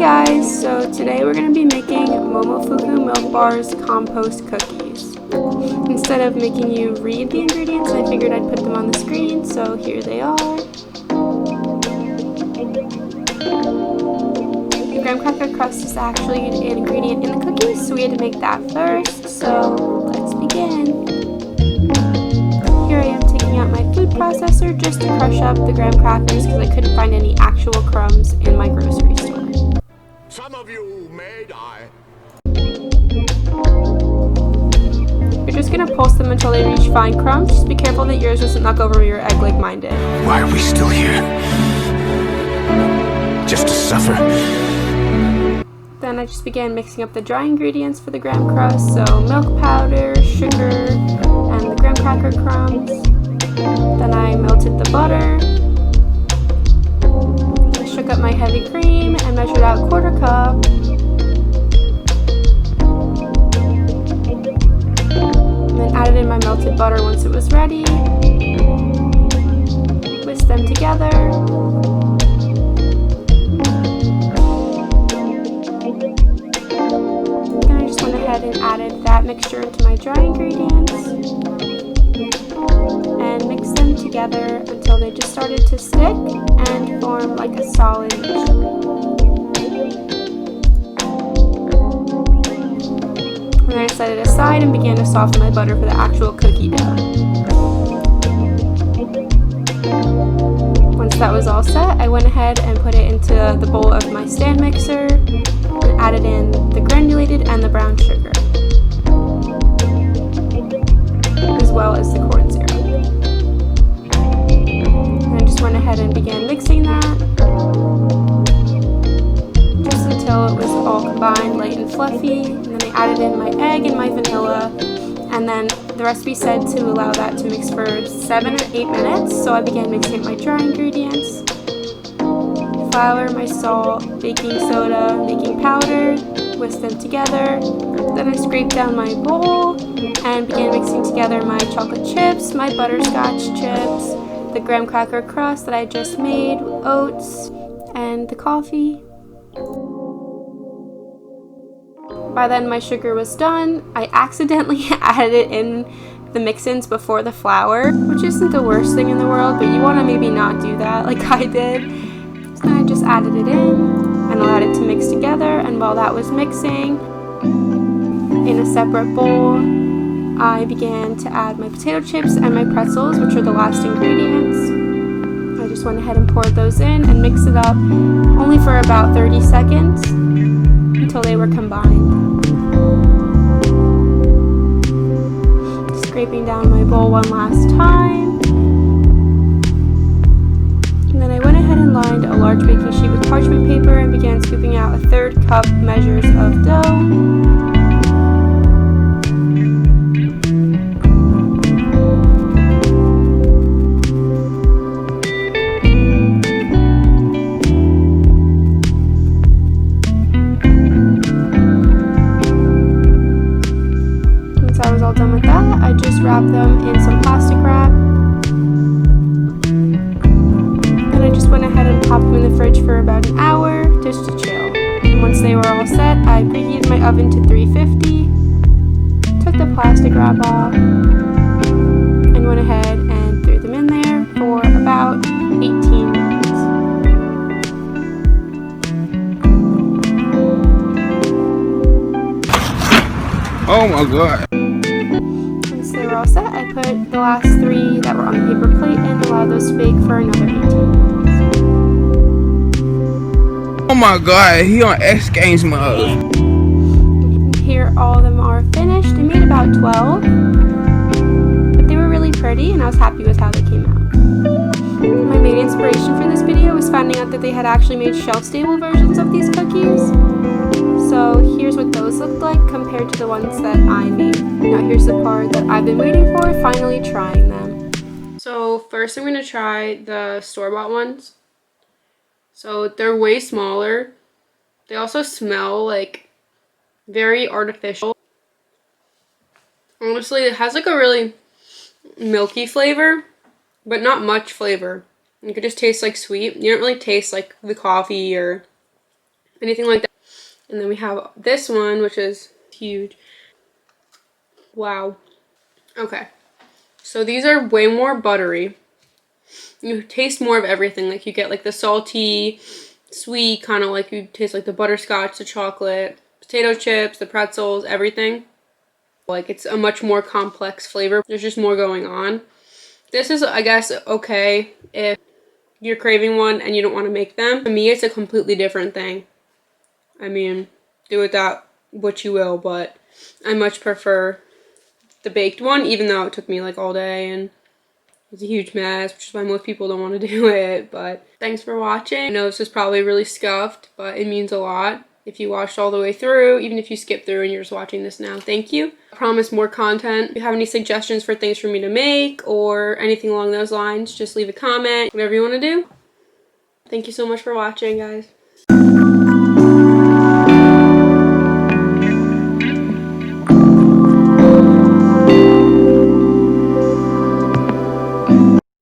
guys, so today we're going to be making Momofuku Milk Bar's Compost cookies. Instead of making you read the ingredients, I figured I'd put them on the screen, so here they are. The graham cracker crust is actually an ingredient in the cookies, so we had to make that first, so let's begin. Here I am taking out my food processor just to crush up the graham crackers because I couldn't find any actual crumbs in my grocery store. Some of you may die. You're just gonna pulse them until they reach fine crumbs. Just be careful that yours doesn't knock over your egg like mine did. Why are we still here? Just to suffer? Then I just began mixing up the dry ingredients for the graham crust, so milk powder, sugar, and the graham cracker crumbs. Then I melted the butter. I shook up my heavy cream and measured out 1/4 cup. And then added in my melted butter once it was ready. Whisk them together. And added that mixture into my dry ingredients and mixed them together until they just started to stick and form like a solid mixture. And then I set it aside and began to soften my butter for the actual cookie dough. Once that was all set, I went ahead and put it into the bowl of my stand mixer and added in the granulated and the brown sugar, as well as the corn syrup. And I just went ahead and began mixing that just until it was all combined, light and fluffy. And then I added in my egg and my vanilla, and then the recipe said to allow that to mix for 7 or 8 minutes, so I began mixing up my dry ingredients. Flour, my salt, baking soda, baking powder, whisk them together. Then I scraped down my bowl and began mixing together my chocolate chips, my butterscotch chips, the graham cracker crust that I just made, oats, and the coffee. By then my sugar was done. I accidentally added it in the mix-ins before the flour, which isn't the worst thing in the world, but you want to maybe not do that like I did. So then I just added it in and allowed it to mix together, and while that was mixing, in a separate bowl, I began to add my potato chips and my pretzels, which are the last ingredients. I just went ahead and poured those in and mixed it up only for about 30 seconds until they were combined. Scraping down my bowl one last time. And then I went ahead and lined a large baking sheet with parchment paper and began scooping out 1/3 cup measures of dough. Once I was all done with that, I just wrapped them in some plastic wrap. Went ahead and popped them in the fridge for about an hour just to chill. And once they were all set, I preheated my oven to 350, took the plastic wrap off, and went ahead and threw them in there for about 18 minutes. Oh my god. Once they were all set, I put the last 3 that were on the paper plate and allowed those to bake for another 18 minutes. Oh my god, he on X Games mode. And here all of them are finished. I made about 12, but they were really pretty and I was happy with how they came out. My main inspiration for this video was finding out that they had actually made shelf-stable versions of these cookies. So here's what those looked like compared to the ones that I made. Now here's the part that I've been waiting for, finally trying them. So first I'm going to try the store-bought ones. So they're way smaller. They also smell like very artificial. Honestly, it has like a really milky flavor, but not much flavor. You could just taste like sweet. You don't really taste like the coffee or anything like that. And then we have this one, which is huge. Wow. Okay. So these are way more buttery. You taste more of everything. Like you get like the salty, sweet, kind of like you taste like the butterscotch, the chocolate, potato chips, the pretzels, everything. Like it's a much more complex flavor. There's just more going on. This is, I guess, okay if you're craving one and you don't want to make them. To me, it's a completely different thing. I mean, do with that what you will, but I much prefer the baked one, even though it took me like all day and it was a huge mess, which is why most people don't want to do it. But thanks for watching. I know this is probably really scuffed, but it means a lot if you watched all the way through, even if you skipped through and you're just watching this now. Thank you. I promise more content. If you have any suggestions for things for me to make or anything along those lines, just leave a comment, whatever you want to do. Thank you so much for watching, guys.